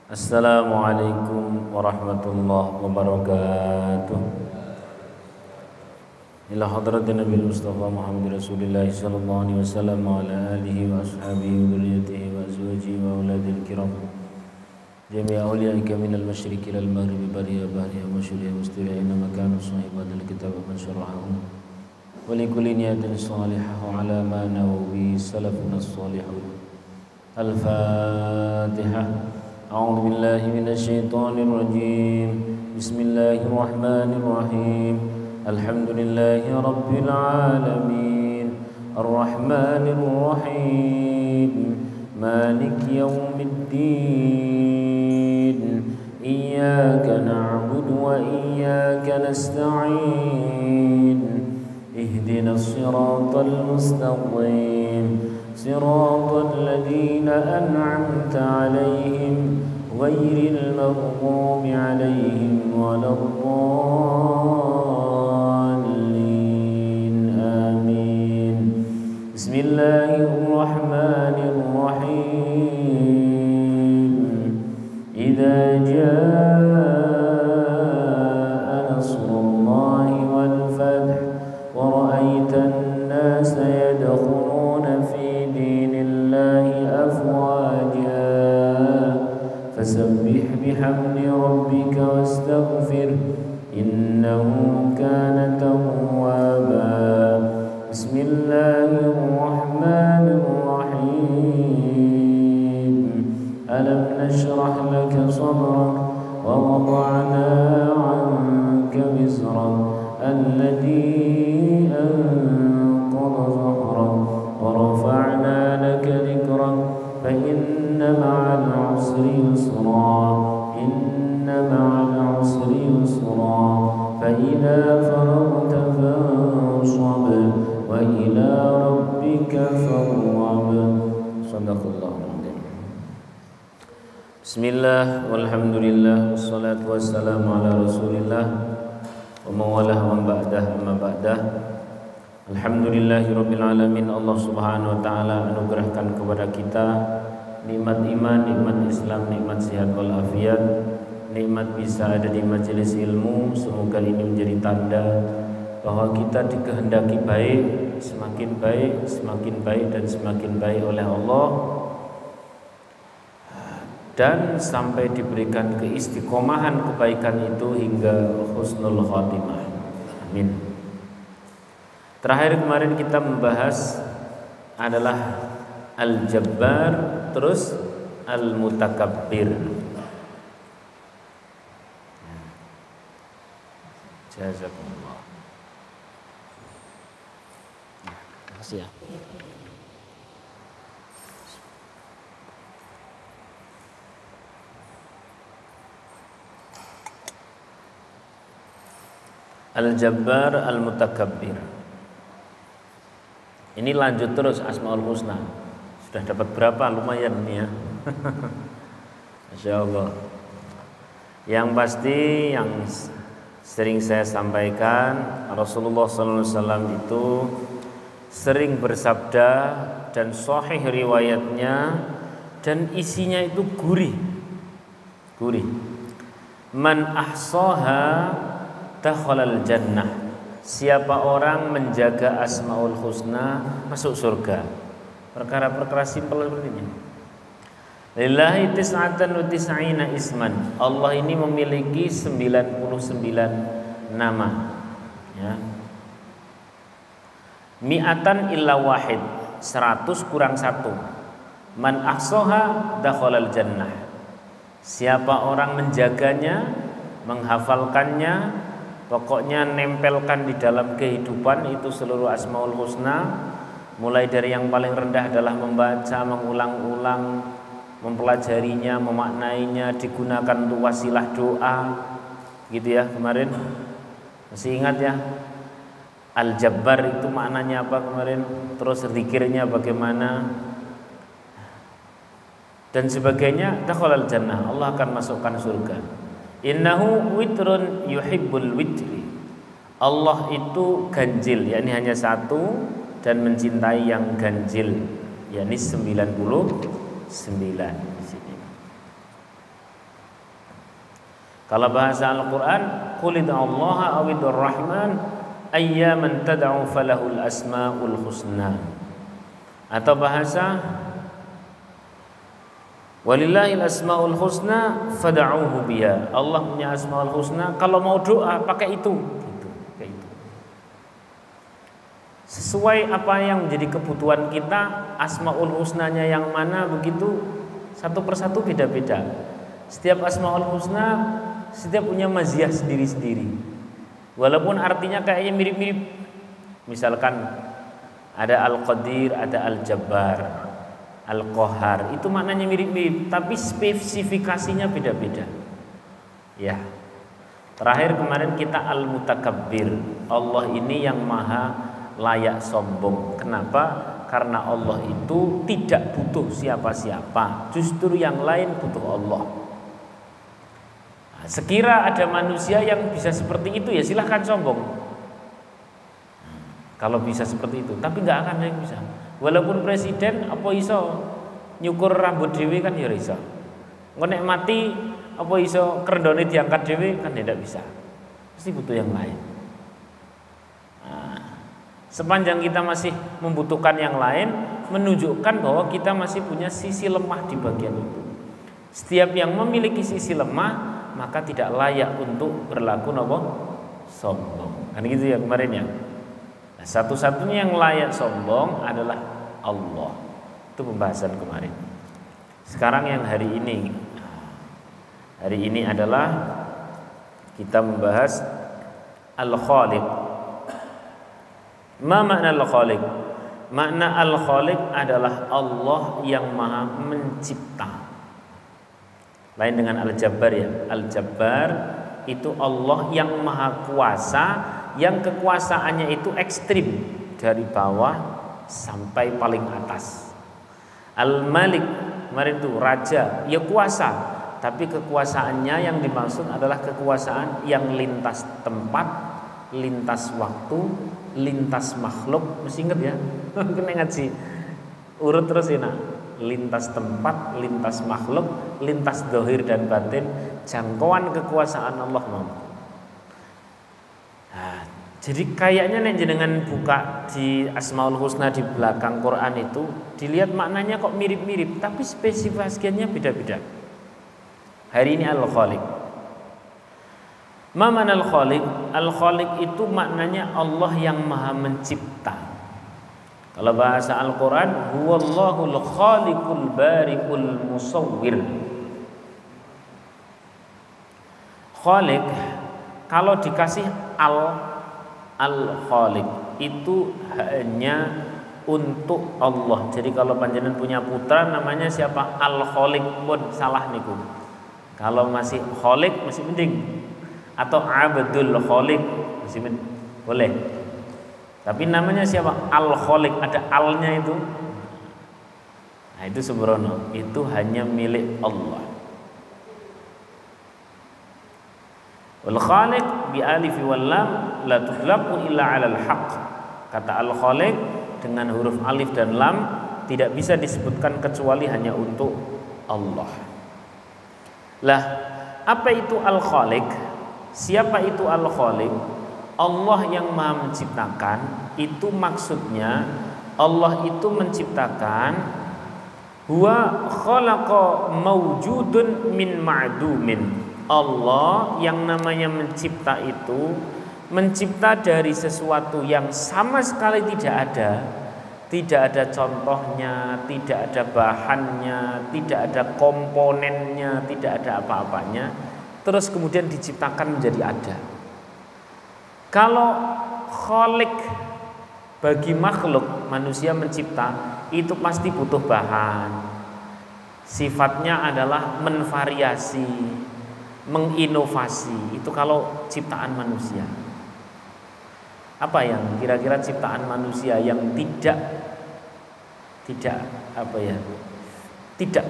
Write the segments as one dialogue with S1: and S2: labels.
S1: Assalamualaikum warahmatullahi wabarakatuh. Ila hadratin Nabi Mustafa Muhammad Rasulullah sallallahu alaihi wasallam wa ala alihi wa ashabihi wa dhurriyyatihi wa azwajihi wa auladil kiram. Jami'a awliyaika min al-masyriqi ila al-maghribi bariya bahriya wa syuriya mustawi'ina makana sahibatil kitab man syarahahu. Wa li kulli niyatin salihah ala ma nawawi salafuna salihun. Al-Fatihah. A'udzu billahi minasyaitonir rajim. Bismillahirrahmanirrahim. Alhamdulillahi rabbil alamin. Arrahmanir rahim. Maliki yaumiddin. Iyyaka na'budu wa iyyaka nasta'in. Ihdinas siratal mustaqim. صراط الذين أنعمت عليهم غير المغضوب عليهم ولا الضالين آمين بسم الله الرحمن الرحيم إذا جاء نصر الله والفتح ورأيت الناس يدخلون في فسبح بحمد ربك واستغفره إنه كان توابا بسم الله الرحمن الرحيم ألم نشرح لك صدرك ووضعنا عنك وزرك الذي أنقض ظهرك ورفعنا لك ذكرك فإن مع العسر يسرا إن مع العسر يسرا فإذا فرغت فانصب وإلى ربك فارغب صدق الله العظيم. Bismillah walhamdulillah wassalatu wassalamu ala rasulillah wa mawalah wa ba'dah amma ba'dah. Alhamdulillahirabbil alamin. Allah Subhanahu wa taala anugerahkan kepada kita nikmat iman, nikmat Islam, nikmat sehat wal afiat, nikmat bisa ada di majelis ilmu. Semoga ini menjadi tanda bahwa kita dikehendaki baik, semakin baik dan semakin baik oleh Allah, dan sampai diberikan keistiqomahan kebaikan itu hingga husnul khatimah. Amin. Terakhir kemarin kita membahas adalah Al-Jabbar, terus Al-Mutakabbir. Jazakumullah. Terima kasih ya. Al-Jabbar, Al-Mutakabbir. Ini lanjut terus Asmaul Husna. Sudah dapat berapa? Lumayan nih ya. Masya Allah. Yang pasti yang sering saya sampaikan, Rasulullah SAW itu sering bersabda dan sahih riwayatnya dan isinya itu gurih. Man ahsaha dakhalal jannah. Siapa orang menjaga Asmaul Husna masuk surga. Perkara-perkara simpel seperti ini. Lillahi tis'atan wa tis'ina isman. Allah ini memiliki 99 nama. Ya. Mi'atan illa wahid. 100 kurang 1. Man ahsaha dakhalal jannah. Siapa orang menjaganya, menghafalkannya, pokoknya nempelkan di dalam kehidupan itu seluruh Asmaul Husna, mulai dari yang paling rendah adalah membaca, mengulang-ulang, mempelajarinya, memaknainya, digunakan untuk wasilah doa, gitu ya kemarin. Masih ingat ya? Al-Jabbar itu maknanya apa kemarin? Terus zikirnya bagaimana? Dan sebagainya. Dakhalal jannah, Allah akan masukkan surga. Innahu witrun yuhibbul witri. Allah itu ganjil, yakni hanya satu, dan mencintai yang ganjil, yakni 99 di sini. Kalau bahasa Al-Qur'an, qul Allah awidur rahman ayyaman tad'u falahul asmaul husna. Atau bahasa walillahil asmaul husna fad'uhu biha. Allah punya asmaul husna, kalau mau doa pakai itu. Gitu, kayak itu. Sesuai apa yang menjadi kebutuhan kita, asmaul husnanya yang mana begitu, satu persatu beda-beda. Setiap asmaul husna setiap punya maziyah sendiri-sendiri. Walaupun artinya kayaknya mirip-mirip. Misalkan ada Al-Qadir, ada Al-Jabbar, Al-Qahar, itu maknanya mirip-mirip, tapi spesifikasinya beda-beda. Ya. Terakhir kemarin kita Al-Mutakabbir. Allah ini yang maha layak sombong. Kenapa? Karena Allah itu tidak butuh siapa-siapa. Justru yang lain butuh Allah. Nah, sekira ada manusia yang bisa seperti itu, ya silahkan sombong. Kalau bisa seperti itu, tapi nggak akan ada yang bisa. Walaupun presiden apa iso nyukur rambut dewe kan ya iso. Ngonek mati apa iso kerendone diangkat dewe kan tidak bisa. Pasti butuh yang lain. Nah, sepanjang kita masih membutuhkan yang lain, menunjukkan bahwa kita masih punya sisi lemah di bagian itu. Setiap yang memiliki sisi lemah maka tidak layak untuk berlaku sombong. Kan gitu ya kemarin ya. Nah, satu-satunya yang layak sombong adalah Allah. Itu pembahasan kemarin. Sekarang yang hari ini adalah kita membahas Al-Khaliq. Ma makna Al-Khaliq? Makna Al-Khaliq adalah Allah yang maha mencipta. Lain dengan Al-Jabbar ya. Al-Jabbar itu Allah yang maha kuasa, yang kekuasaannya itu ekstrim, dari bawah sampai paling atas. Al-Malik kemarin itu raja, ya kuasa, tapi kekuasaannya yang dimaksud adalah kekuasaan yang lintas tempat, lintas waktu, lintas makhluk. Mesti ingat ya. Kena ngaji. Urut terus enak. Lintas tempat, lintas makhluk, lintas zahir dan batin, jangkauan kekuasaan Allah mampu. Nah, jadi kayaknya nek jenengan buka di Asmaul Husna di belakang Quran itu, dilihat maknanya kok mirip-mirip, tapi spesifikasinya beda-beda. Hari ini Al-Khaliq. Ma makna Al-Khaliq? Al-Khaliq itu maknanya Allah yang maha mencipta. Kalau bahasa Al-Quran, huwallahul khaliqul bari'ul musawwir. Khaliq, kalau dikasih al-khaliq itu hanya untuk Allah. Jadi kalau panjenengan punya putra namanya siapa? Al-Khaliq pun salah niku. Kalau masih khaliq masih mending. Atau Abdul Khaliq masih boleh. Tapi namanya siapa? Al-Khaliq, ada alnya itu. Nah, itu sembrono, itu hanya milik Allah. Wal Khaliq bi alif wal lam la tutlaqu illa 'alal haqq. Kata Al-Khaliq dengan huruf alif dan lam tidak bisa disebutkan kecuali hanya untuk Allah. Lah, apa itu Al-Khaliq? Siapa itu Al-Khaliq? Allah yang maha menciptakan, itu maksudnya Allah itu menciptakan huwa khalaqa mawjudun min ma'dumin. Allah yang namanya mencipta itu mencipta dari sesuatu yang sama sekali tidak ada contohnya, tidak ada bahannya, tidak ada komponennya, tidak ada apa-apanya, terus kemudian diciptakan menjadi ada. Kalau khalik bagi makhluk manusia mencipta itu pasti butuh bahan. Sifatnya adalah menvariasi, menginovasi. Itu kalau ciptaan manusia. Apa yang kira-kira ciptaan manusia yang tidak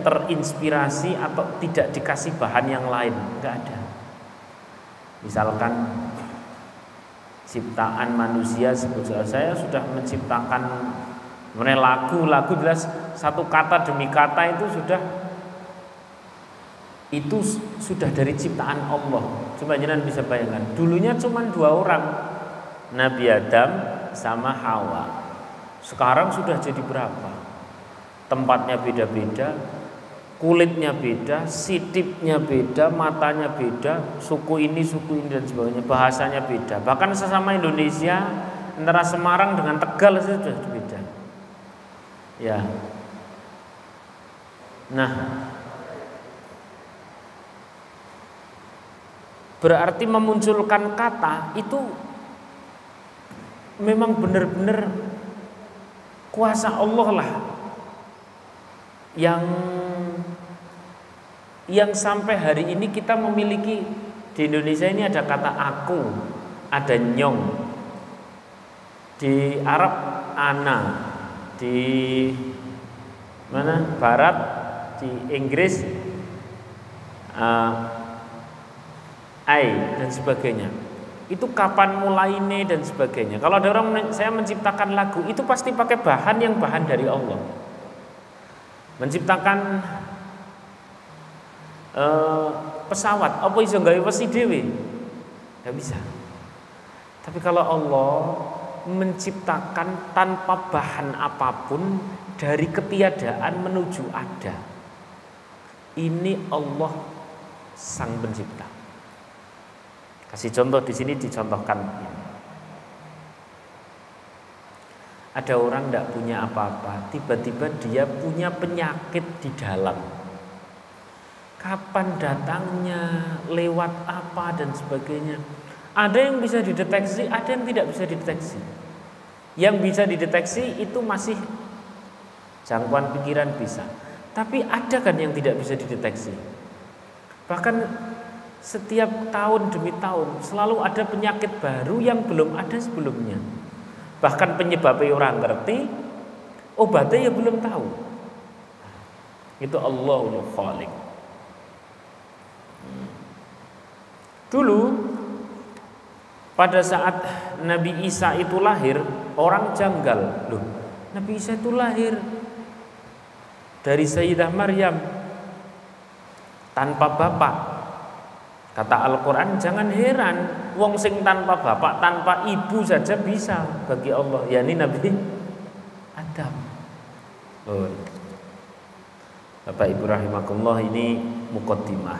S1: terinspirasi atau tidak dikasih bahan yang lain? Enggak ada. Misalkan ciptaan manusia, saya sudah menciptakan lagu jelas satu kata demi kata itu sudah itu sudah dari ciptaan Allah. Coba jangan bisa bayangkan, dulunya cuma 2 orang, Nabi Adam sama Hawa. Sekarang sudah jadi berapa? Tempatnya beda-beda, kulitnya beda, sitipnya beda, matanya beda, suku ini dan sebagainya, bahasanya beda. Bahkan sesama Indonesia, antara Semarang dengan Tegal sudah beda. Ya. Nah, berarti memunculkan kata itu memang benar-benar kuasa Allah lah yang sampai hari ini kita memiliki. Di Indonesia ini ada kata aku, ada nyong, di Arab ana, di mana Barat, di Inggris ai dan sebagainya. Itu kapan mulainya dan sebagainya. Kalau ada orang saya menciptakan lagu, itu pasti pakai bahan dari Allah. Menciptakan pesawat, apa iso gawe wesi dhewe? Enggak bisa. Tapi kalau Allah menciptakan tanpa bahan apapun, dari ketiadaan menuju ada, ini Allah sang pencipta. Kasih contoh di sini dicontohkan. Ada orang tidak punya apa-apa, tiba-tiba dia punya penyakit di dalam. Kapan datangnya, lewat apa dan sebagainya. Ada yang bisa dideteksi, ada yang tidak bisa dideteksi. Yang bisa dideteksi itu masih jangkauan pikiran bisa. Tapi ada kan yang tidak bisa dideteksi. Bahkan setiap tahun demi tahun selalu ada penyakit baru yang belum ada sebelumnya. Bahkan penyebabnya orang ngerti, obatnya ya belum tahu. Itu Allahul Khaliq. Dulu pada saat Nabi Isa itu lahir, orang janggal. Loh, Nabi Isa itu lahir dari Sayyidah Maryam tanpa bapak. Kata Al-Quran, jangan heran, wong sing tanpa bapak, tanpa ibu saja bisa bagi Allah. Ya ini Nabi Adam. Oh. Bapak Ibu rahimakumullah, ini muqaddimah.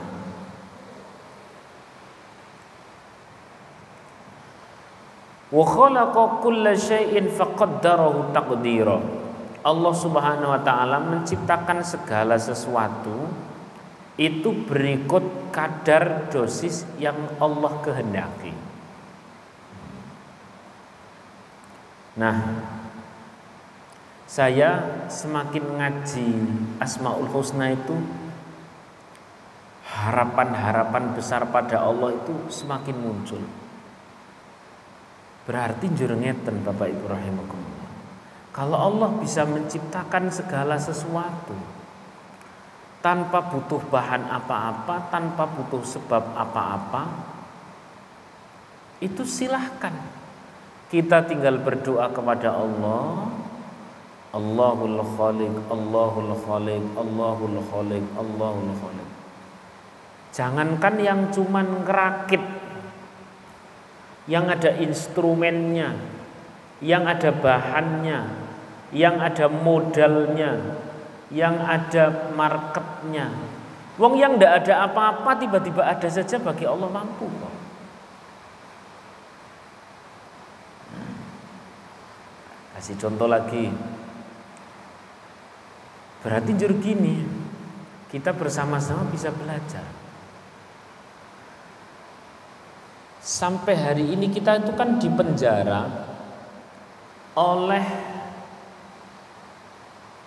S1: Wa khalaqa kulla syai'in faqaddarahu taqdira. Allah Subhanahu wa taala menciptakan segala sesuatu itu berikut kadar dosis yang Allah kehendaki. Nah, saya semakin ngaji Asmaul Husna itu, harapan-harapan besar pada Allah itu semakin muncul. Berarti njur ngeten Bapak Ibu rahimakumullah. Kalau Allah bisa menciptakan segala sesuatu tanpa butuh bahan apa-apa, tanpa butuh sebab apa-apa, itu silahkan. Kita tinggal berdoa kepada Allah. Allahul Khaliq, Allahul Khaliq, Allahul Khaliq, Allahul Khaliq. Jangankan yang cuman ngerakit, yang ada instrumennya, yang ada bahannya, yang ada modalnya, yang ada marketnya. Wong yang ndak ada apa-apa tiba-tiba ada saja, bagi Allah mampu kok. Kasih contoh lagi. Berarti jur gini, kita bersama-sama bisa belajar. Sampai hari ini kita itu kan dipenjara oleh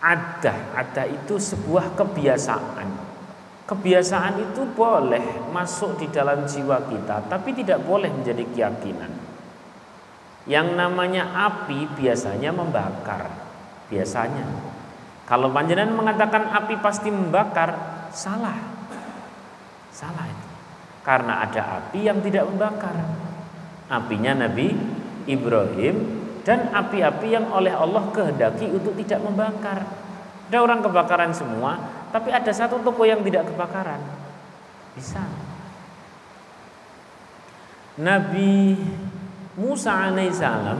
S1: Ada itu sebuah kebiasaan. Kebiasaan itu boleh masuk di dalam jiwa kita, tapi tidak boleh menjadi keyakinan. Yang namanya api biasanya membakar. Biasanya. Kalau panjenengan mengatakan api pasti membakar, salah. Salah itu. Karena ada api yang tidak membakar. Apinya Nabi Ibrahim dan api-api yang oleh Allah kehendaki untuk tidak membakar. Ada orang kebakaran semua, tapi ada satu toko yang tidak kebakaran. Bisa. Nabi Musa alaihissalam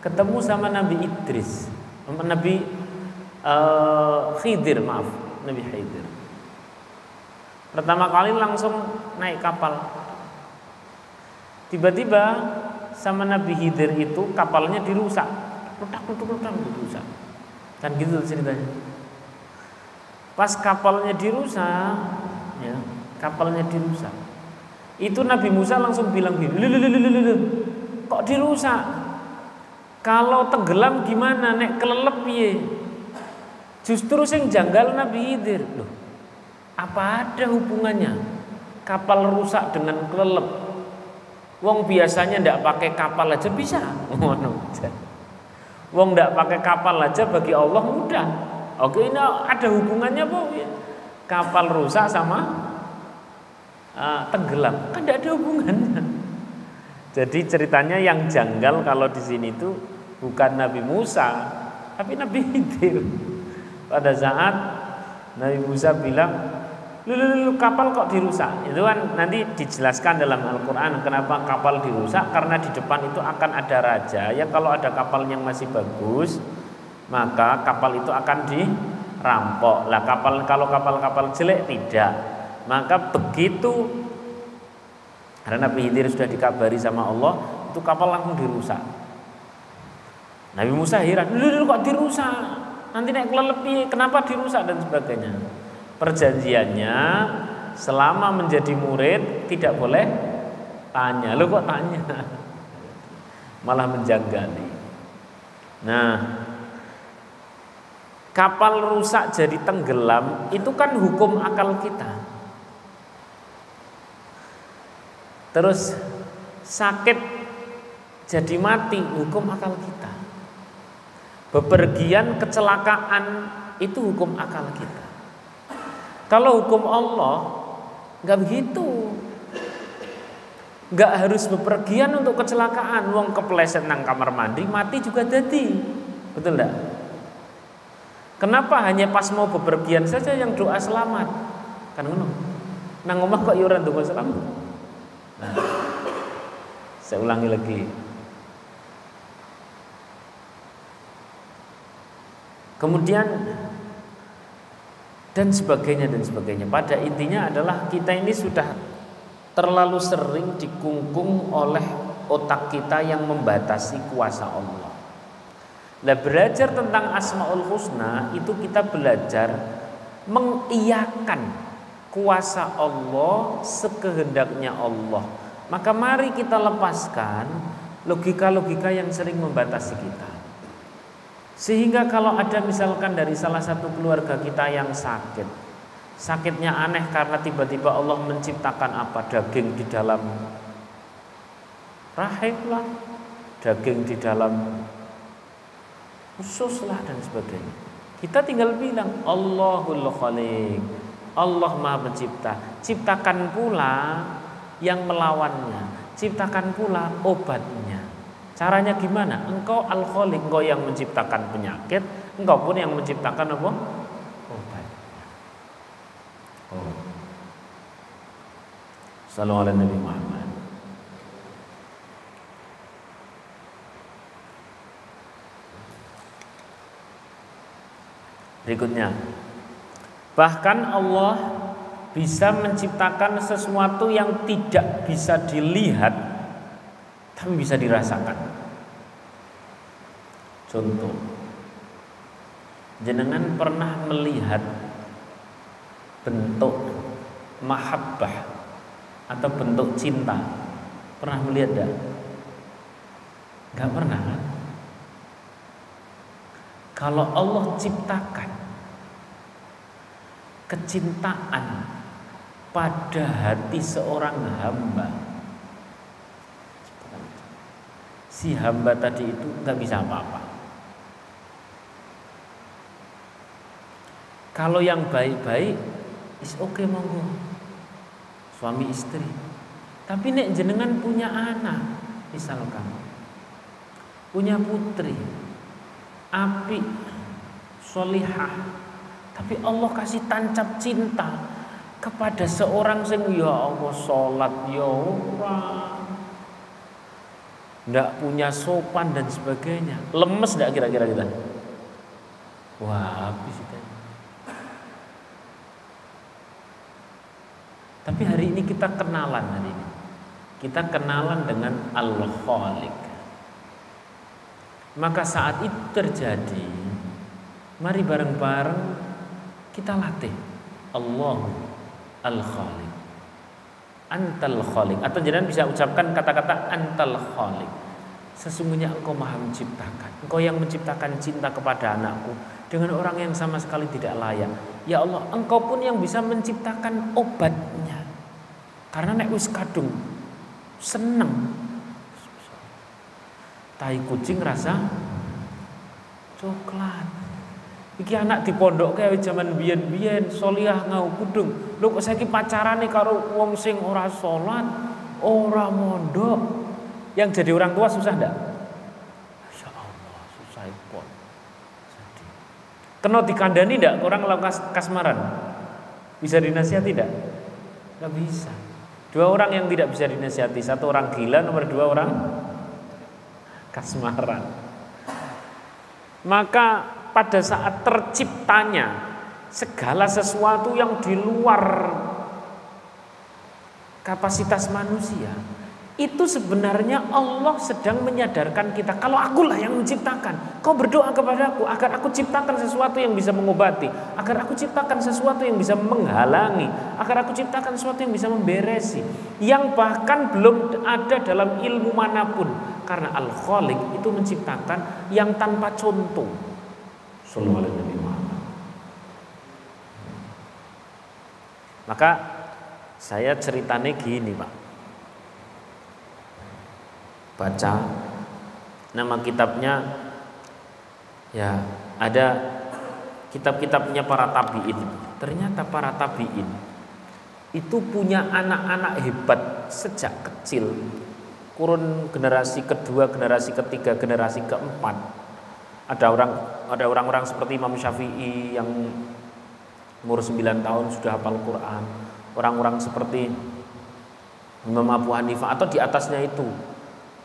S1: ketemu sama Nabi Idris, Nabi Khidir, Nabi Khidir. Pertama kali langsung naik kapal. Tiba-tiba sama Nabi Khidir itu kapalnya dirusak. Letak dirusak. Kan gitu ceritanya. Pas kapalnya dirusak, ya, kapalnya dirusak. Itu Nabi Musa langsung bilang gini, kok dirusak? Kalau tenggelam gimana? Nek kelelep piye? Justru sing janggal Nabi Khidir. Loh, apa ada hubungannya kapal rusak dengan kelelep? Wong biasanya ndak pakai kapal aja bisa. Wong ndak pakai kapal aja bagi Allah mudah. Oke, ini ada hubungannya apa? Kapal rusak sama tenggelam, kan tidak ada hubungannya. Jadi ceritanya yang janggal kalau di sini itu bukan Nabi Musa, tapi Nabi Khidir. Pada saat Nabi Musa bilang, "Lu kapal kok dirusak?" Itu kan nanti dijelaskan dalam Al-Qur'an kenapa kapal dirusak, karena di depan itu akan ada raja. Ya kalau ada kapal yang masih bagus, maka kapal itu akan dirampok. Lah kalau kapal-kapal jelek tidak. Maka begitu karena Nabi Khidir sudah dikabari sama Allah, itu kapal langsung dirusak. Nabi Musa heran, "Lu kok dirusak? Nanti naik kelelep, kenapa dirusak?" dan sebagainya. Perjanjiannya selama menjadi murid tidak boleh tanya. Lu kok tanya? Malah menjanggali. Nah, kapal rusak jadi tenggelam itu kan hukum akal kita. Terus sakit jadi mati hukum akal kita. Bepergian kecelakaan itu hukum akal kita. Kalau hukum Allah nggak begitu. Nggak harus bepergian untuk kecelakaan. Wong kepleset nang kamar mandi mati juga jadi. Betul enggak? Kenapa hanya pas mau bepergian saja yang doa selamat? Kan ngono. Nang omah kok yo ora doa selamat. Nah, saya ulangi lagi. Kemudian dan sebagainya. Pada intinya adalah kita ini sudah terlalu sering dikungkung oleh otak kita yang membatasi kuasa Allah. Nah, belajar tentang Asmaul Husna itu kita belajar mengiyakan kuasa Allah sekehendaknya Allah. Maka mari kita lepaskan logika-logika yang sering membatasi kita. Sehingga kalau ada misalkan dari salah satu keluarga kita yang sakit, sakitnya aneh karena tiba-tiba Allah menciptakan apa? Daging di dalam rahim lah, daging di dalam usus lah dan sebagainya. Kita tinggal bilang Allahul Khaliq, Allah Maha Pencipta. Ciptakan pula yang melawannya, ciptakan pula obatnya. Caranya gimana? Engkau Al-Khaliq, engkau yang menciptakan penyakit, engkau pun yang menciptakan apa? Obat. Sallallahu alaihi Nabi Muhammad. Berikutnya, bahkan Allah bisa menciptakan sesuatu yang tidak bisa dilihat tapi bisa dirasakan. Contoh, jenengan pernah melihat bentuk mahabbah atau bentuk cinta? Pernah melihat enggak? Enggak pernah kan? Kalau Allah ciptakan kecintaan pada hati seorang hamba, si hamba tadi itu nggak bisa apa-apa. Kalau yang baik-baik, is oke monggo, suami istri. Tapi nek jenengan punya anak, misalkan punya putri, apik, solihah, tapi Allah kasih tancap cinta kepada seorang sing ya Allah salat ya ora, ndak punya sopan dan sebagainya, lemes ndak kira-kira kita? Wah, habis kita. Tapi hari ini kita kenalan hari ini. Kita kenalan dengan Al-Khaliq. Maka saat itu terjadi, mari bareng-bareng kita latih Allah Al-Khaliq. Antal Khaliq, atau jangan bisa ucapkan kata-kata Antal Khaliq. Sesungguhnya Engkau Maha menciptakan. Engkau yang menciptakan cinta kepada anakku dengan orang yang sama sekali tidak layak. Ya Allah, Engkau pun yang bisa menciptakan obatnya. Karena nek wis kadung seneng tai kucing rasa coklat. Iki anak di pondok kayak zaman biyen-biyen Solihah ngau kudung. Lho kok saiki pacarane karo wong sing ora salat, ora mondok. Yang jadi orang tua susah ndak? Masya Allah, susah pun. Kena dikandani ndak orang lakukan kasmaran? Bisa dinasihati ndak? Nggak bisa. Dua orang yang tidak bisa dinasihati, satu orang gila, nomor dua orang kasmaran. Maka pada saat terciptanya segala sesuatu yang di luar kapasitas manusia, itu sebenarnya Allah sedang menyadarkan kita, kalau akulah yang menciptakan, kau berdoa kepada aku agar aku ciptakan sesuatu yang bisa mengobati, agar aku ciptakan sesuatu yang bisa menghalangi, agar aku ciptakan sesuatu yang bisa memberesi, yang bahkan belum ada dalam ilmu manapun. Karena Al-Khaliq itu menciptakan yang tanpa contoh. Sallallahu alaihi wasallam. Maka saya ceritanya gini Pak, baca nama kitabnya, ya ada kitab-kitabnya para tabi'in. Ternyata para tabi'in itu punya anak-anak hebat sejak kecil, kurun generasi kedua, generasi ketiga, generasi keempat. Ada orang-orang seperti Imam Syafi'i yang umur 9 tahun sudah hafal Quran, orang-orang seperti Imam Abu Hanifah atau di atasnya itu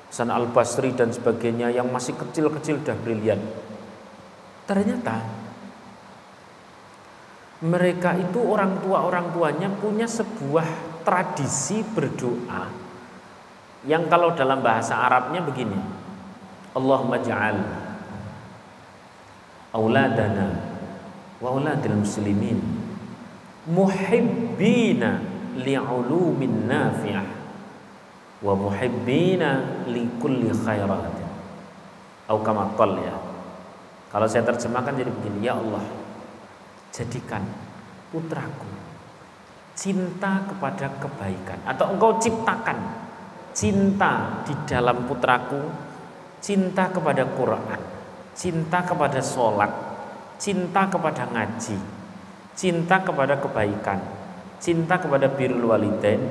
S1: Hasan Al-Basri dan sebagainya yang masih kecil-kecil dah brilian. Ternyata mereka itu orang tuanya punya sebuah tradisi berdoa yang kalau dalam bahasa Arabnya begini, Allahumma ja'al auladana wa auladil muslimin muhibbina li'ulumin nafi'ah wa muhibbina li kulli khairat. Atau kama qala ya. Kalau saya terjemahkan jadi begini, ya Allah, jadikan putraku cinta kepada kebaikan, atau Engkau ciptakan cinta di dalam putraku, cinta kepada Quran, cinta kepada sholat, cinta kepada ngaji, cinta kepada kebaikan, cinta kepada birrul walidain,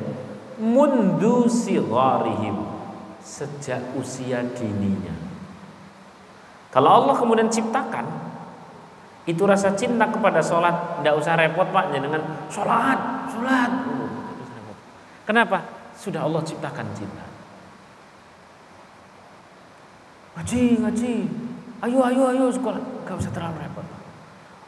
S1: mundu sigharihim, sejak usia dininya. Kalau Allah kemudian ciptakan itu rasa cinta kepada sholat, tidak usah repot Pak, jangan sholat. Kenapa? Sudah Allah ciptakan cinta. Ngaji, ayo sekolah, gak usah terlalu repot.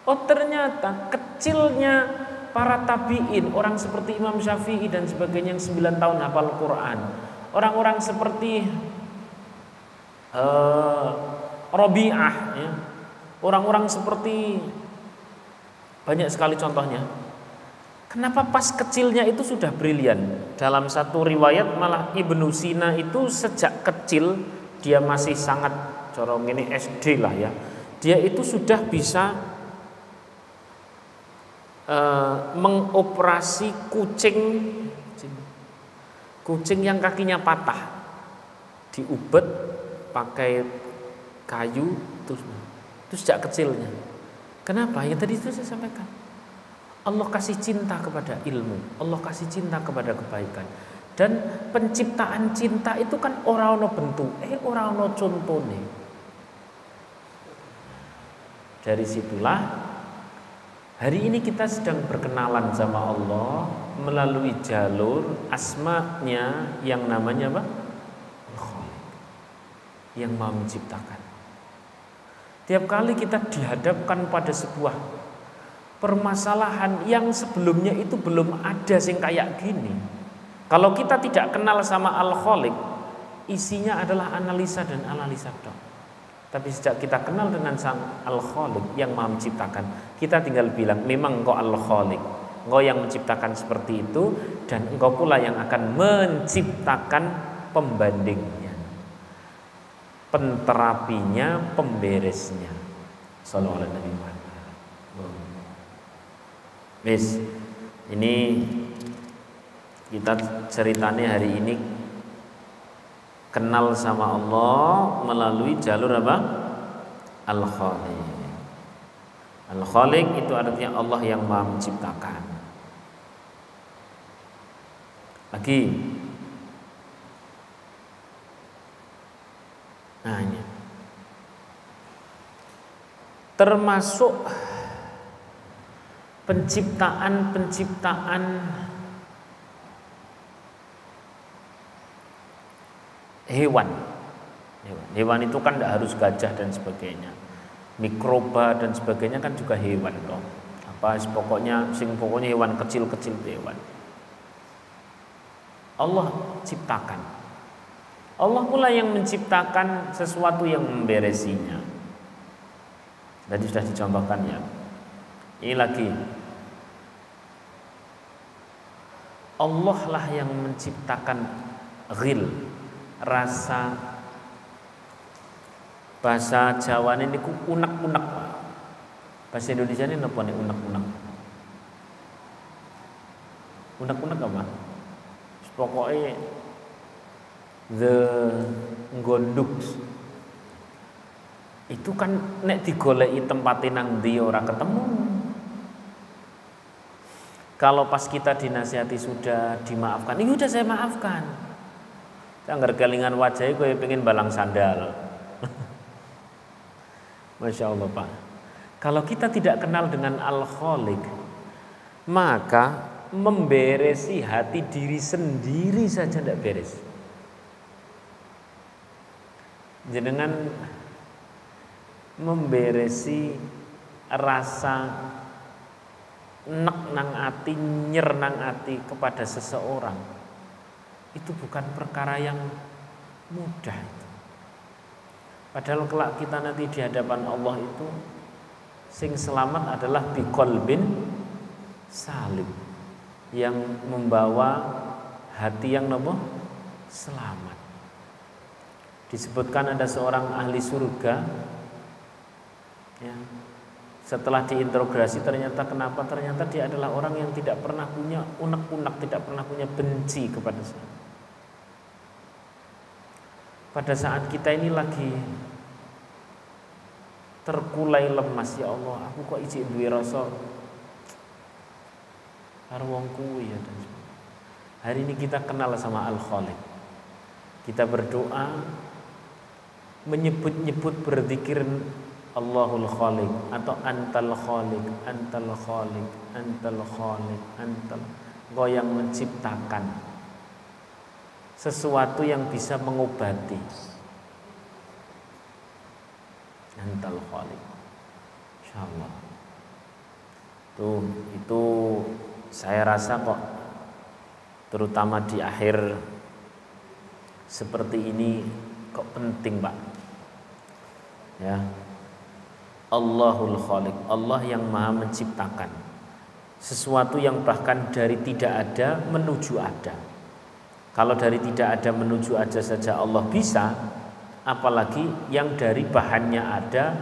S1: Oh ternyata kecilnya para tabi'in, orang seperti Imam Syafi'i dan sebagainya yang 9 tahun hafal Quran, orang-orang seperti Rabi'ah ya. Orang-orang seperti banyak sekali contohnya. Kenapa pas kecilnya itu sudah brilian? Dalam satu riwayat malah Ibnu Sina itu sejak kecil, dia masih sangat corong ini SD lah ya, dia itu sudah bisa mengoperasi kucing yang kakinya patah, diubet pakai kayu terus. Itu sejak kecilnya. Kenapa? Ya tadi itu saya sampaikan. Allah kasih cinta kepada ilmu, Allah kasih cinta kepada kebaikan. Dan penciptaan cinta itu kan ora ono bentuk, ora ono contone. Dari situlah Hari ini kita sedang berkenalan sama Allah melalui jalur asma-Nya yang namanya apa? Al-Khaliq, yang Maha menciptakan. Tiap kali kita dihadapkan pada sebuah permasalahan yang sebelumnya itu belum ada sing kayak gini. Kalau kita tidak kenal sama Al-Khaliq, isinya adalah analisa dan analisa dong. Tapi sejak kita kenal dengan sang Al-Khaliq yang Maha menciptakan, kita tinggal bilang, memang engkau Al-Khaliq, engkau yang menciptakan seperti itu, dan engkau pula yang akan menciptakan pembandingnya, penterapinya, pemberesnya. Sallallahu alaihi wasallam. Wis, ini kita ceritanya hari ini kenal sama Allah melalui jalur apa? Al-Khaliq. Al-Khaliq itu artinya Allah yang Maha menciptakan. Lagi. Nah ini. Termasuk penciptaan hewan. Hewan itu kan tidak harus gajah dan sebagainya, mikroba dan sebagainya kan juga hewan toh. Apa pokoknya hewan kecil-kecil hewan. Allah ciptakan. Allah pula yang menciptakan sesuatu yang memberesinya. Tadi sudah dicontohkan ya. Ini lagi. Allah lah yang menciptakan ghil, rasa. Bahasa Jawa ini unek-unek. Bahasa Indonesia ini apa nih unek-unek? Unek-unek apa? Pokoknya the gonduk. Itu kan nek digoleki tempate nang ndi ora ketemu. Kalau pas kita dinasihati sudah dimaafkan, ini udah saya maafkan. Anggar kelingan wajahnya kowe pengen balang sandal. Masya Allah Pak. Kalau kita tidak kenal dengan Al-Khaliq, maka memberesi hati diri sendiri saja tidak beres. Jenengan memberesi rasa nek nang ati, nyer nang ati kepada seseorang, itu bukan perkara yang mudah. Padahal kelak kita nanti di hadapan Allah itu sing selamat adalah biqalbin salim, yang membawa hati yang nopo selamat. Disebutkan ada seorang ahli surga ya, setelah diinterogasi ternyata dia adalah orang yang tidak pernah punya unek-unek, tidak pernah punya benci kepada saya. Pada saat kita ini lagi terkulai lemas, ya Allah, aku kok ijik duwe rasa karo wong kuwi ya. Hari ini kita kenal sama Al-Khaliq. Kita berdoa, menyebut-nyebut, berzikir Allahul Khaliq atau Antal Khaliq, Antal Khaliq, Antal Khaliq, Antal. Engkau yang menciptakan sesuatu yang bisa mengobati. Antal Khaliq. Insyaallah. Itu saya rasa kok terutama di akhir seperti ini kok penting, Pak. Ya. Allahul Khaliq, Allah yang Maha menciptakan sesuatu yang bahkan dari tidak ada menuju ada. Kalau dari tidak ada menuju ada saja Allah bisa, apalagi yang dari bahannya ada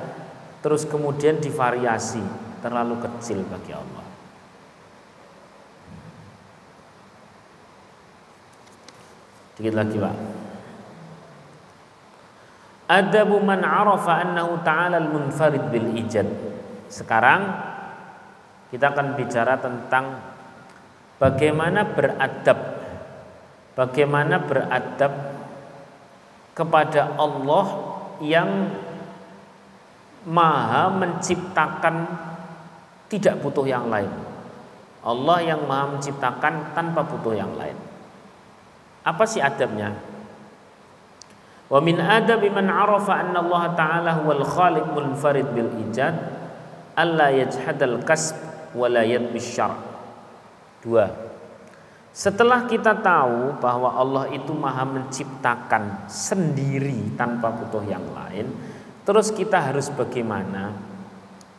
S1: terus kemudian divariasi, terlalu kecil bagi Allah. Dikit lagi Pak. Adabu man arafa annahu ta'ala al-munfarid bil ijad. Sekarang kita akan bicara tentang bagaimana beradab kepada Allah yang Maha menciptakan tidak butuh yang lain. Allah yang Maha menciptakan tanpa butuh yang lain. Apa sih adabnya? Wa min adabi man arafa anna Allah Ta'ala huwal khaliq munfarid bil ijad alla yajhadal kasb wa la yadbish syar'. 2. Setelah kita tahu bahwa Allah itu Maha menciptakan sendiri tanpa butuh yang lain, terus kita harus bagaimana?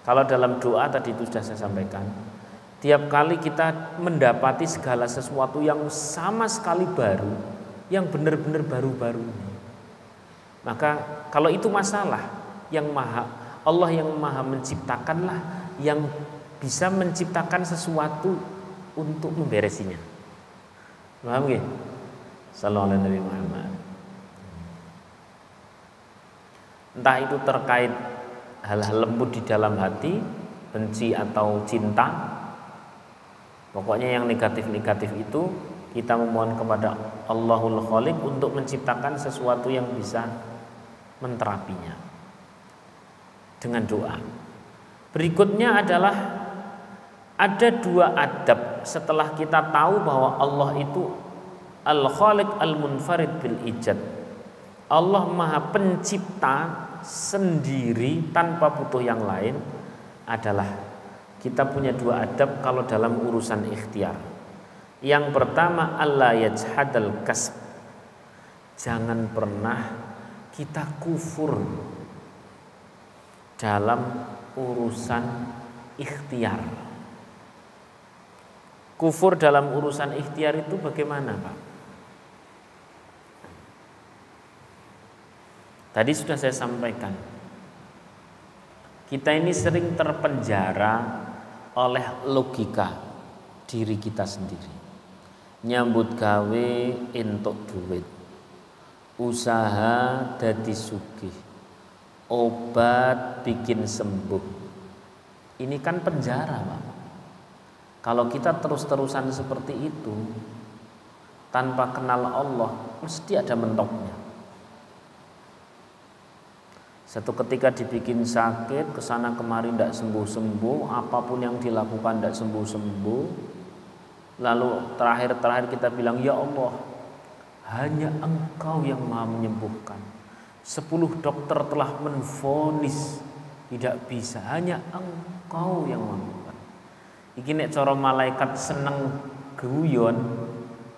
S1: Kalau dalam doa tadi itu sudah saya sampaikan, tiap kali kita mendapati segala sesuatu yang sama sekali baru, yang benar-benar baru-baru, maka kalau itu masalah, Allah yang Maha menciptakanlah yang bisa menciptakan sesuatu untuk memberesinya. Paham nggih? Sallallahu alaihi Nabi Muhammad. Entah itu terkait hal-hal lembut di dalam hati, benci atau cinta, pokoknya yang negatif-negatif itu kita memohon kepada Allahul Khaliq untuk menciptakan sesuatu yang bisa menterapinya dengan doa. Berikutnya adalah ada 2 adab setelah kita tahu bahwa Allah itu Al-Khaliq Al-Munfarid bil Ijad. Allah Maha Pencipta sendiri tanpa butuh yang lain. Adalah kita punya 2 adab kalau dalam urusan ikhtiar. Yang pertama, alla yajhadal kasb. Jangan pernah kita kufur dalam urusan ikhtiar. Kufur dalam urusan ikhtiar itu bagaimana, Pak? Tadi sudah saya sampaikan. Kita ini sering terpenjara oleh logika diri kita sendiri. Nyambut gawe entuk duit. Usaha dadi sugih. Obat bikin sembuh. Ini kan penjara, Pak. Kalau kita terus-terusan seperti itu tanpa kenal Allah, mesti ada mentoknya. Satu ketika dibikin sakit, kesana kemari tidak sembuh-sembuh, apapun yang dilakukan tidak sembuh-sembuh. Lalu terakhir kita bilang, ya Allah, hanya Engkau yang Maha menyembuhkan. 10 dokter telah menvonis tidak bisa, hanya Engkau yang Maha. Iki nek cara malaikat seneng guyon,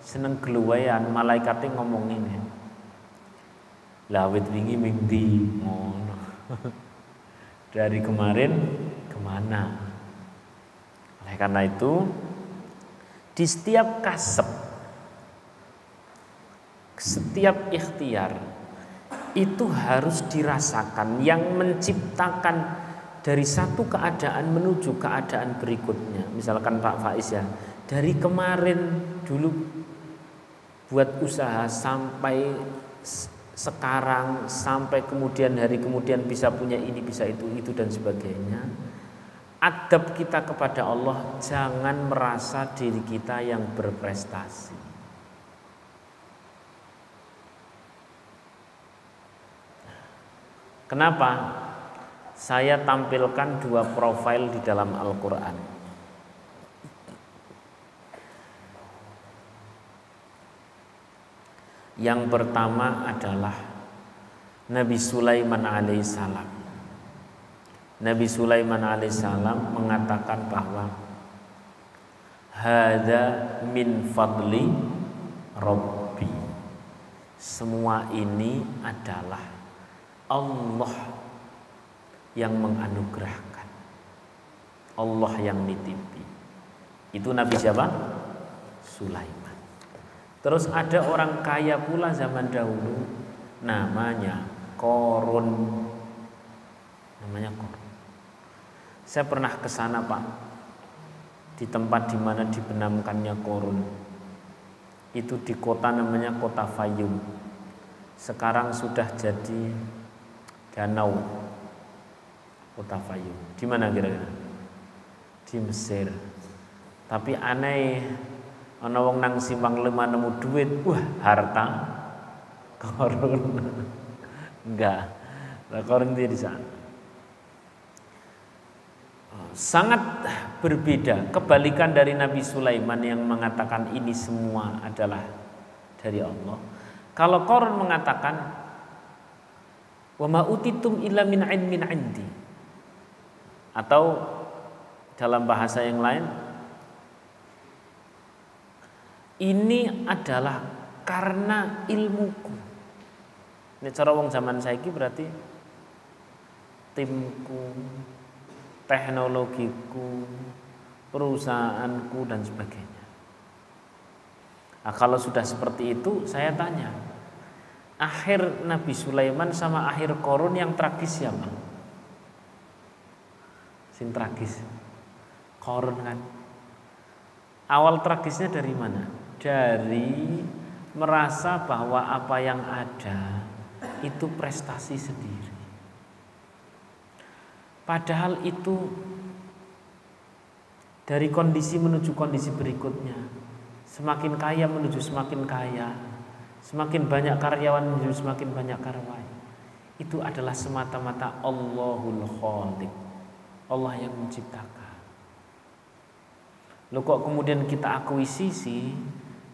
S1: seneng geluwean, malaikate ngomong ngene. Lah wit wingi ming ndi ngono. Dari kemarin kemana? Oleh karena itu di setiap kasab, setiap ikhtiar itu harus dirasakan yang menciptakan dari satu keadaan menuju keadaan berikutnya. Misalkan Pak Faiz ya, dari kemarin dulu buat usaha sampai sekarang, sampai kemudian hari kemudian bisa punya ini, bisa itu dan sebagainya. Adab kita kepada Allah, jangan merasa diri kita yang berprestasi. Kenapa? Saya tampilkan 2 profil di dalam Al-Quran. Yang pertama adalah Nabi Sulaiman alaihissalam. Nabi Sulaiman alaihissalam mengatakan bahwa hada min fadli Rabbi. Semua ini adalah Allah yang menganugerahkan, Allah yang nitipi. Itu Nabi siapa? Sulaiman. Terus ada orang kaya pula zaman dahulu, namanya Korun. Namanya Korun. Saya pernah ke sana, Pak, di tempat di mana dibenamkannya Korun. Itu di kota namanya Kota Fayum. Sekarang sudah jadi danau. Kota Fayum. Di mana kira-kira? Di Mesir. Tapi aneh, ana wong nang Simpang 5 nemu duit, wah harta Korun. Enggak. Lah Korun di sana. sangat berbeda, kebalikan dari Nabi Sulaiman yang mengatakan ini semua adalah dari Allah. Kalau Qarun mengatakan wa ma utitum illa min ilmin indi, atau dalam bahasa yang lain, ini adalah karena ilmuku. Ini cara wong zaman saiki berarti timku, teknologiku, perusahaanku dan sebagainya. Nah, kalau sudah seperti itu, saya tanya, akhir Nabi Sulaiman sama akhir Qarun yang tragis siapa? Sing tragis Qarun kan. Awal tragisnya dari mana? Dari merasa bahwa apa yang ada itu prestasi sendiri. Padahal itu dari kondisi menuju kondisi berikutnya. Semakin kaya menuju semakin kaya, semakin banyak karyawan menuju semakin banyak karyawan. Itu adalah semata-mata Allahul Khaliq, Allah yang menciptakan. Loh kok kemudian kita akuisisi,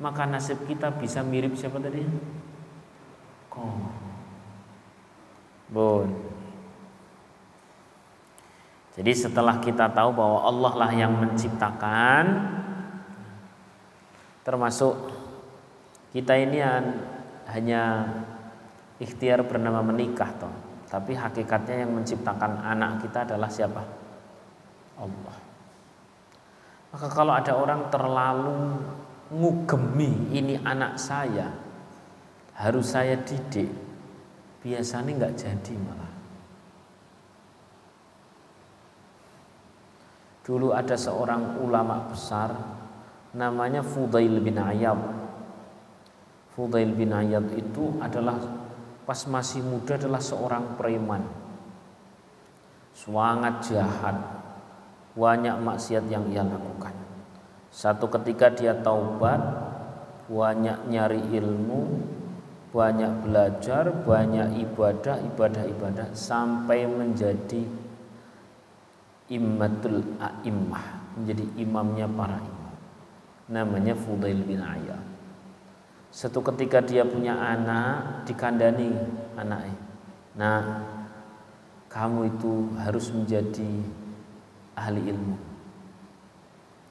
S1: maka nasib kita bisa mirip siapa tadi? Bon. Jadi setelah kita tahu bahwa Allah lah yang menciptakan, termasuk kita ini hanya ikhtiar bernama menikah toh, tapi hakikatnya yang menciptakan anak kita adalah siapa? Allah. Maka kalau ada orang terlalu ngugemi ini anak saya, harus saya didik, biasanya nggak jadi malah. Dulu ada seorang ulama besar namanya Fudail bin Iyad. Fudail bin Iyad itu adalah pas masih muda adalah seorang preman, sangat jahat, banyak maksiat yang ia lakukan. Satu ketika dia taubat, banyak nyari ilmu, banyak belajar, banyak ibadah sampai menjadi immatul a'immah, menjadi imamnya para imam. Namanya Fudail bin Iyad. Satu ketika dia punya anak, dikandani anaknya, nah kamu itu harus menjadi ahli ilmu.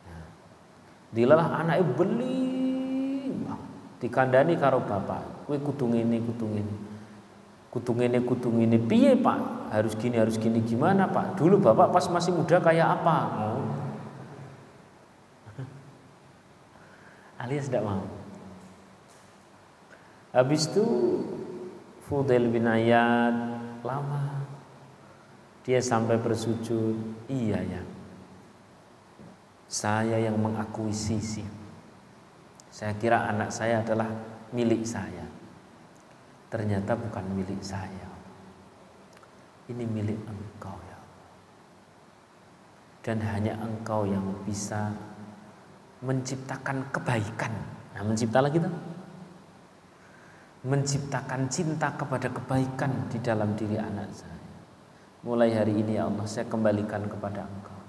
S1: Nah, dilalah anaknya beling, dikandani karo bapak, kowe kudu ngene, kudu ngene, piye Pak? Harus gini, gimana Pak? Dulu bapak pas masih muda kayak apa? Alias tidak mau. Habis itu Fudail bin Iyad lama, dia sampai bersujud, iya ya, saya yang mengakuisisi. Saya kira anak saya adalah milik saya, ternyata bukan milik saya. Ini milik Engkau ya Allah. Dan hanya Engkau yang bisa menciptakan kebaikan. Nah, mencipta lagi tuh, menciptakan cinta kepada kebaikan di dalam diri anak saya. Mulai hari ini ya Allah, saya kembalikan kepada Engkau.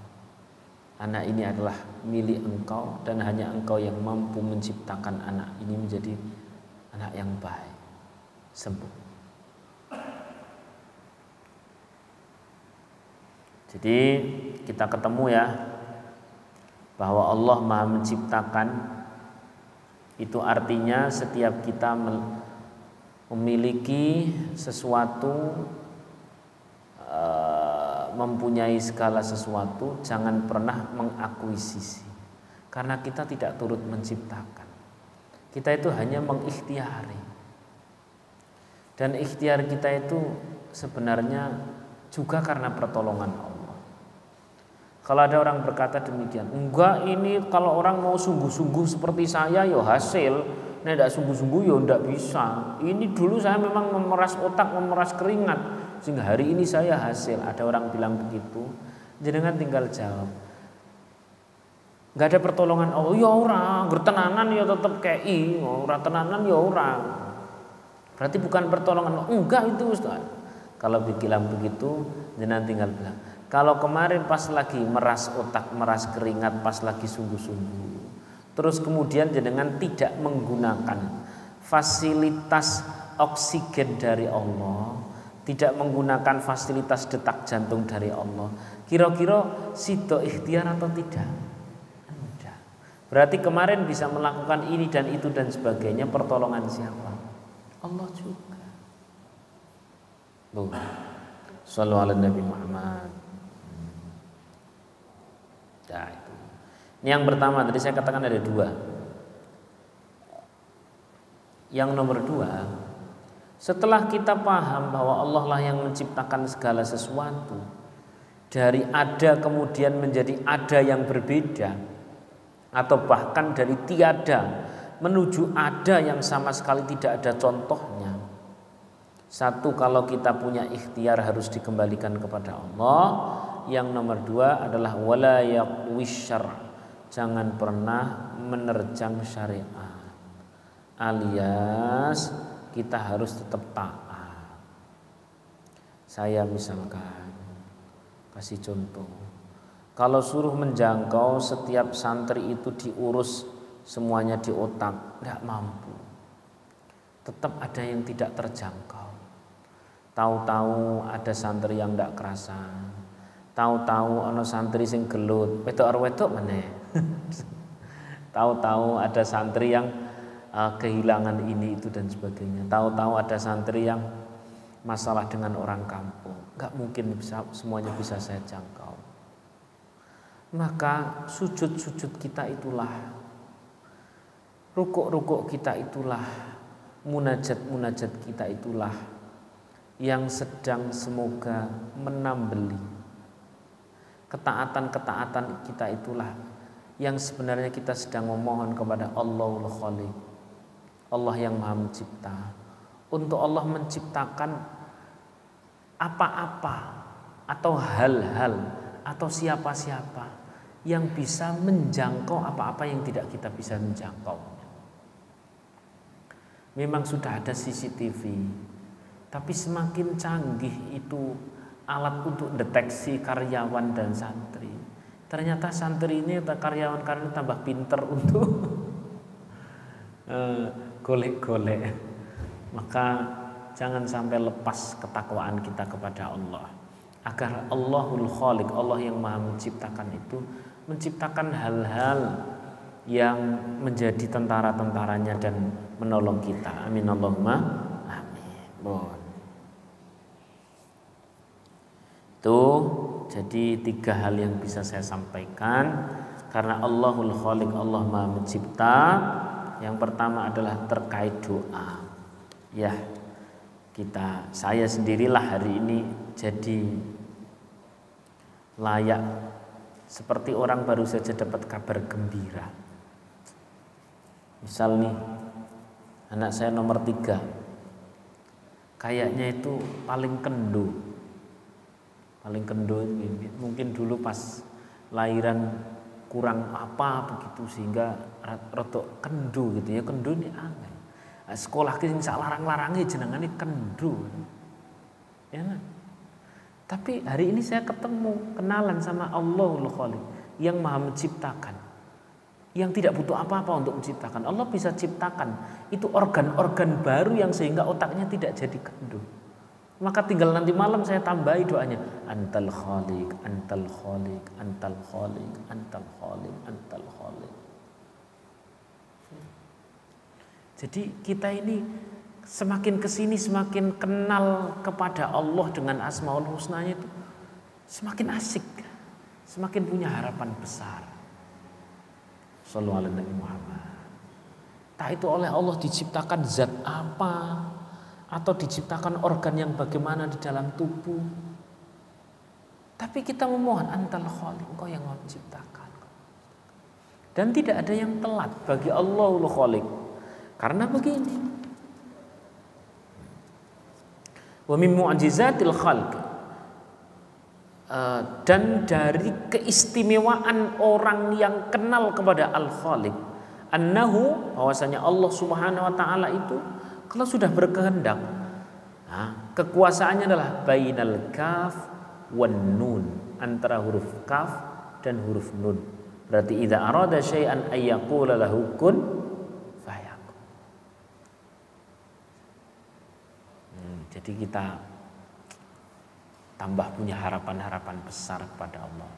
S1: Anak ini adalah milik Engkau, dan hanya Engkau yang mampu menciptakan anak ini menjadi anak yang baik, sembuh. Jadi kita ketemu ya, bahwa Allah Maha Menciptakan. Itu artinya setiap kita memiliki sesuatu, mempunyai segala sesuatu, jangan pernah mengakuisisi, karena kita tidak turut menciptakan. Kita itu hanya mengikhtiari, dan ikhtiar kita itu sebenarnya juga karena pertolongan Allah. Kalau ada orang berkata demikian, enggak, ini kalau orang mau sungguh-sungguh seperti saya ya hasil, nek tidak sungguh-sungguh ya tidak bisa. Ini dulu saya memang memeras otak, memeras keringat, sehingga hari ini saya hasil. Ada orang bilang begitu, jenengan tinggal jawab, enggak ada pertolongan Allah. Ya ora, gertenanan ya tetap kei, ora tenanan ya ora. Berarti bukan pertolongan Allah. Enggak itu Ustaz. Kalau bilang begitu, jenengan tinggal bilang, Kalau kemarin pas lagi meras otak, meras keringat, pas lagi sungguh-sungguh, terus kemudian jenengan tidak menggunakan fasilitas oksigen dari Allah, tidak menggunakan fasilitas detak jantung dari Allah, kira-kira sido ikhtiar atau tidak? Tidak. Berarti kemarin bisa melakukan ini dan itu dan sebagainya, pertolongan siapa? Allah juga. Tuh. Shallallahu ala Nabi Muhammad. Nah, itu. Ini yang pertama, tadi saya katakan ada dua. Yang nomor dua, setelah kita paham bahwa Allah lah yang menciptakan segala sesuatu, dari ada kemudian menjadi ada yang berbeda, atau bahkan dari tiada menuju ada yang sama sekali tidak ada contohnya. Satu, kalau kita punya ikhtiar harus dikembalikan kepada Allah. Yang nomor dua adalah wala yaqwish syara', jangan pernah menerjang syariat, alias kita harus tetap taat. Saya misalkan kasih contoh, kalau suruh menjangkau setiap santri itu diurus semuanya di otak, tidak mampu. Tetap ada yang tidak terjangkau. Tahu-tahu ada santri yang tidak kerasan, tahu-tahu ana santri sing gelut, wedok meneh. Tahu-tahu ada santri yang kehilangan ini itu dan sebagainya. Tahu-tahu ada santri yang masalah dengan orang kampung. Enggak mungkin semuanya bisa saya jangkau. Maka sujud-sujud kita itulah, rukuk-rukuk kita itulah, munajat-munajat kita itulah yang sedang semoga menambeli. Ketaatan-ketaatan kita itulah yang sebenarnya kita sedang memohon kepada Allahul Khaliq, Allah yang Maha Mencipta, untuk Allah menciptakan apa-apa atau hal-hal atau siapa-siapa yang bisa menjangkau apa-apa yang tidak kita bisa menjangkau. Memang sudah ada CCTV, tapi semakin canggih itu alat untuk deteksi karyawan dan santri. Ternyata santri ini atau karyawan-karyawan tambah pinter untuk golek-golek. Maka jangan sampai lepas ketakwaan kita kepada Allah, agar Allahul Khaliq, Allah yang Maha Menciptakan itu menciptakan hal-hal yang menjadi tentara-tentaranya dan menolong kita. Amin Allahumma amin. Bon. Itu jadi 3 hal yang bisa saya sampaikan karena Allahul Khaliq, Allah Maha Mencipta. Yang pertama adalah terkait doa. Ya, saya sendirilah hari ini jadi layak seperti orang baru saja dapat kabar gembira. Misal nih, anak saya nomor 3 kayaknya itu paling kendo mungkin dulu pas lahiran kurang apa begitu sehingga rotok kendo gitu ya. Kendo ini aneh. Sekolah ki sing sak larang-larange jenengane kendo. Ya. Tapi hari ini saya kenalan sama Allahul Khaliq yang Maha Menciptakan, yang tidak butuh apa-apa untuk menciptakan. Allah bisa ciptakan itu organ-organ baru yang sehingga otaknya tidak jadi kendo. Maka tinggal nanti malam saya tambahi doanya, Antal Khaliq, Antal Khaliq, Antal Khaliq, Antal Khaliq, Antal Khaliq. Jadi kita ini semakin kesini semakin kenal kepada Allah dengan Asmaul Husnanya itu semakin asik, semakin punya harapan besar. Shallallahu alaihi Nabi Muhammad. Entah itu oleh Allah diciptakan zat apa, atau diciptakan organ yang bagaimana di dalam tubuh. Tapi kita memohon Antal Khaliq, Engkau yang menciptakan. Dan tidak ada yang telat bagi Allahul Khaliq. Karena begini, wa min mu'jizatil khalq, dan dari keistimewaan orang yang kenal kepada Al-Khaliq, annahu, bahwasanya Allah Subhanahu wa taala itu kalau sudah berkehendak, kekuasaannya adalah bainal kaf wan nun, antara huruf kaf dan huruf nun. Berarti idza arada syai'an ayyaqula lahu kun fayakun. Jadi kita tambah punya harapan-harapan besar kepada Allah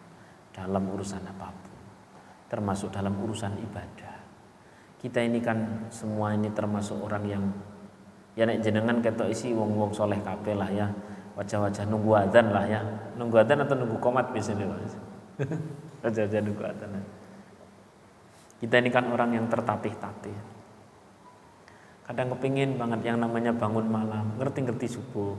S1: dalam urusan apapun, termasuk dalam urusan ibadah. Kita ini kan semua ini termasuk orang yang ya nek jenengan ketok isi wong-wong soleh kabeh lah ya, wajah-wajah nunggu adzan lah ya, nunggu adzan atau nunggu qomat biasanya Mas. Wajah-wajah nunggu adzan. Kita ini kan orang yang tertatih-tatih. Kadang kepingin banget yang namanya bangun malam, ngerti-ngerti subuh.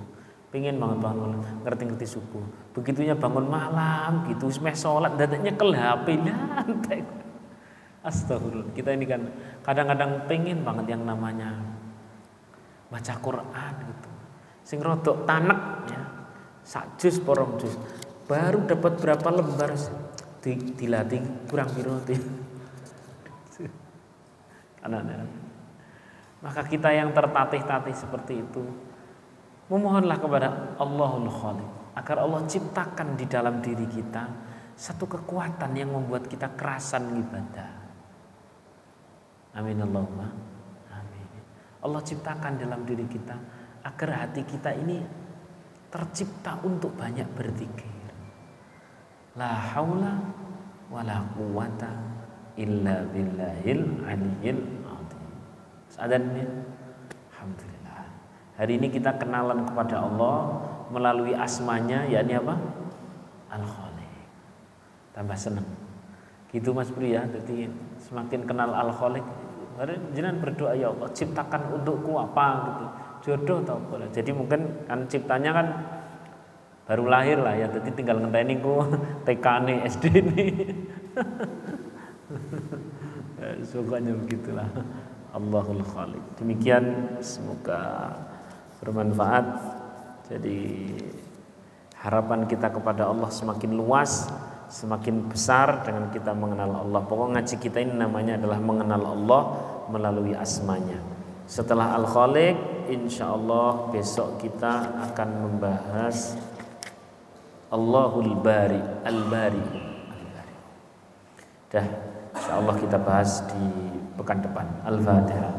S1: Pingin banget bangun malam, ngerti-ngerti subuh. Begitunya bangun malam gitu, semeh sholat, dadanya nyekel HP nyantai. Astagfirullah. Kita ini kan kadang-kadang pengen banget yang namanya baca Quran gitu. Sing rodok tanek ya. Sak juz porong juz. Baru dapat berapa lembar dilatih kurang piro anak-anak. Maka kita yang tertatih-tatih seperti itu memohonlah kepada Allahul Khaliq agar Allah ciptakan di dalam diri kita satu kekuatan yang membuat kita kerasan ibadah. Amin Allahumma amin. Allah ciptakan dalam diri kita agar hati kita ini tercipta untuk banyak berzikir. La haula wala quwata illa billahil aliyyil azim. Adanya alhamdulillah. Hari ini kita kenalan kepada Allah melalui asmanya, yakni apa? Al-Khaliq. Tambah senang. Gitu Mas Pri ya. Jadi semakin kenal Al-Khaliq, jangan berdoa ya Allah ciptakan untukku apa gitu. Jodoh atau apa. Jadi mungkin kan ciptanya kan baru lahir lah ya. Jadi tinggal ngenteni ku TK nih, SD nih. Sukanya begitulah. Allahul Khaliq. Demikian semoga bermanfaat. Jadi harapan kita kepada Allah semakin luas, semakin besar dengan kita mengenal Allah. Pokok ngaji kita ini namanya adalah mengenal Allah melalui asmanya. Setelah Al-Khaliq, insyaallah besok kita akan membahas Allahul Bari, Al-Bari. Dah, insyaallah kita bahas di pekan depan. Al-Fatihah.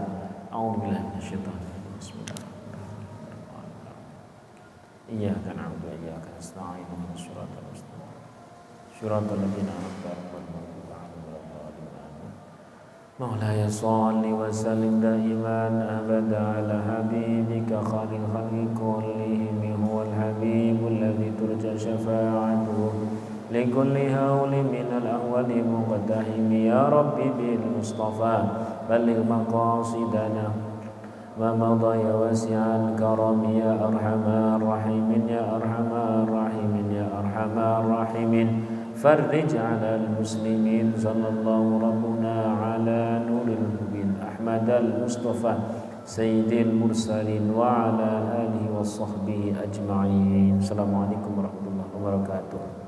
S1: A'udzubillahi minasyaitonir rajim. Bismillahirrahmanirrahim. Iyyaka na'budu wa iyyaka nasta'in. Ihdinas siratal mustaqim. Shiratal ladzina an'amta 'alaihim ghairil maghdubi 'alaihim. Maulaya shalli wa sallim daiman abada ala habibika khairil khalqi kullihim huwal habibul ladzi turja syafa'atuhu لكل هول من الأول مقتحم يا ربي بالمصطفى بلغ مقاصدنا ومضى يا واسع الكرم يا أرحم الراحمين يا أرحم الراحمين يا أرحم الراحمين فرج على المسلمين صلى الله ربنا على نور المبين أحمد المصطفى سيد المرسلين وعلى آله وصحبه أجمعين. السلام عليكم ورحمة الله وبركاته.